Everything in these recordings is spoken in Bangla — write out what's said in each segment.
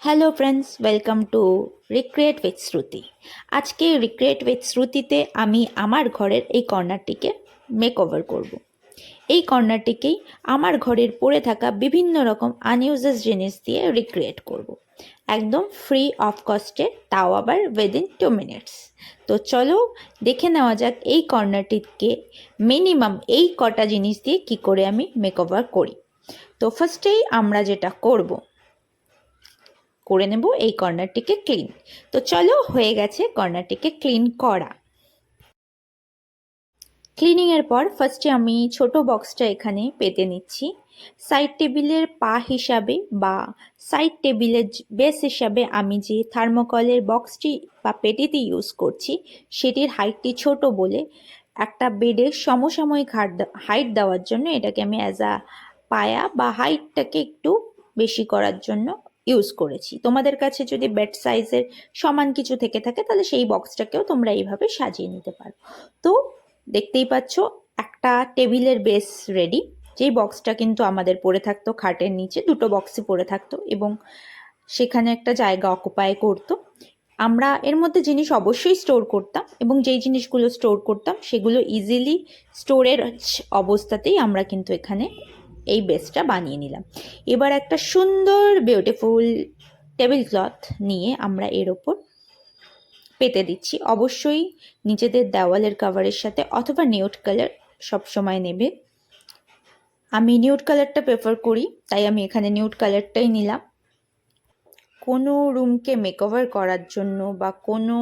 Hello friends, welcome to recreate with Shruti. আজকে রিক্রিয়েট উইথ শ্রুতিতে আমি আমার ঘরের এই কর্নারটিকে মেকওভার করব। এই কর্নারটিকেই আমার ঘরের পড়ে থাকা বিভিন্ন রকম আনইউজেস জিনিস দিয়ে রিক্রিয়েট করব। একদম ফ্রি অফ কস্টে, তাও আবার উইদিন 2 মিনিটস। তো চলো দেখে নেওয়া যাক এই কর্নারটিকে মিনিমাম এই কটা জিনিস দিয়ে কি করে আমি মেকওভার করি। তো ফার্স্টেই আমরা যেটা করে নেব এই কর্নারটিকে ক্লিন। তো চলো, হয়ে গেছে কর্নারটিকে ক্লিন করা। ক্লিনিংয়ের পর ফার্স্টে আমি ছোট বক্সটা এখানে পেতে নিচ্ছি। সাইড টেবিলের পা হিসাবে বা সাইড টেবিলের বেস হিসাবে আমি যে থার্মোকলের বক্সটি বা পেটিটি ইউজ করছি সেটির হাইটটি ছোট বলে একটা বেডের সমসাময়িক হাইট দেওয়ার জন্য এটাকে আমি অ্যাজ আ পায়া বা হাইটটাকে একটু বেশি করার জন্য ইউজ করেছি। তোমাদের কাছে যদি বেড সাইজের সমান কিছু থেকে থাকে তাহলে সেই বক্সটাকেও তোমরা এইভাবে সাজিয়ে নিতে পারো। তো দেখতেই পাচ্ছ একটা টেবিলের বেস রেডি। যেই বক্সটা কিন্তু আমাদের পড়ে থাকতো খাটের নিচে, দুটো বক্সই পড়ে থাকতো এবং সেখানে একটা জায়গা অকুপাই করতো। আমরা এর মধ্যে জিনিস অবশ্যই স্টোর করতাম এবং যেই জিনিসগুলো স্টোর করতাম সেগুলো ইজিলি স্টোরের অবস্থাতেই আমরা কিন্তু এখানে এই বেসটা বানিয়ে নিলাম। এবার একটা সুন্দর বিউটিফুল টেবিল ক্লথ নিয়ে আমরা এর ওপর পেতে দিচ্ছি। অবশ্যই নিজেদের দেওয়ালের কাভারের সাথে অথবা নিউড কালার সবসময় নেবে। আমি নিউড কালারটা প্রেফার করি, তাই আমি এখানে নিউড কালারটাই নিলাম। কোনো রুমকে মেকওভার করার জন্য বা কোনো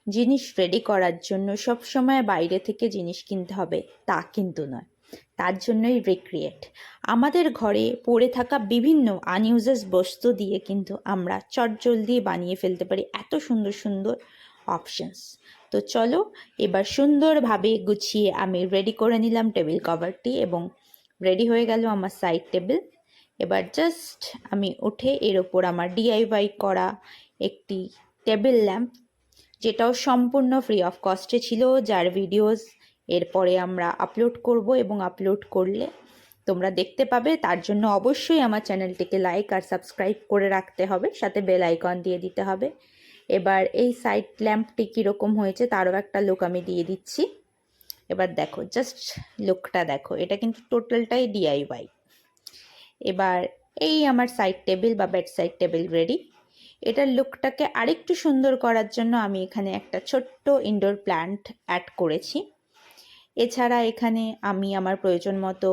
জিনিস রেডি করার জন্য সবসময় বাইরে থেকে জিনিস কিনতে হবে তা কিন্তু নয়। তার জন্যই রিক্রিয়েট। আমাদের ঘরে পড়ে থাকা বিভিন্ন আনইউজেস বস্তু দিয়ে কিন্তু আমরা চটজলদি বানিয়ে ফেলতে পারি এত সুন্দর সুন্দর অপশনস। তো চলো এবার সুন্দরভাবে গুছিয়ে আমি রেডি করে নিলাম টেবিল কভারটি এবং রেডি হয়ে গেল আমার সাইড টেবিল। এবার জাস্ট আমি উঠে এর ওপর আমার ডিআইওয়াই করা একটি টেবিল ল্যাম্প, যেটাও সম্পূর্ণ ফ্রি অফ কস্টে ছিল, যার ভিডিওস এরপরে আমরা আপলোড করব এবং আপলোড করলে তোমরা দেখতে পাবে। তার জন্য অবশ্যই আমার চ্যানেলটিকে লাইক আর সাবস্ক্রাইব করে রাখতে হবে, সাথে বেল আইকন দিয়ে দিতে হবে। এবার এই সাইড ল্যাম্পটি কীরকম হয়েছে তারও একটা লুক আমি দিয়ে দিচ্ছি। এবার দেখো, জাস্ট লুকটা দেখো, এটা কিন্তু টোটালটাই ডিআইওয়াই। এবার এই আমার সাইড টেবিল বা বেড সাইড টেবিল রেডি। এটার লুকটাকে আরেকটু সুন্দর করার জন্য আমি এখানে একটা ছোট্ট ইনডোর প্ল্যান্ট অ্যাড করেছি। এছাড়া এখানে আমি আমার প্রয়োজন মতো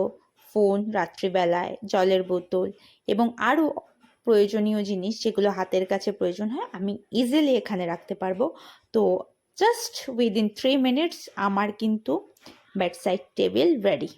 ফোন, রাত্রিবেলায় জলের বোতল এবং আরও প্রয়োজনীয় জিনিস যেগুলো হাতের কাছে প্রয়োজন হয় আমি ইজিলি এখানে রাখতে পারবো। তো জাস্ট উইদিন 3 মিনিটস আমার কিন্তু বেড সাইড টেবিল রেডি।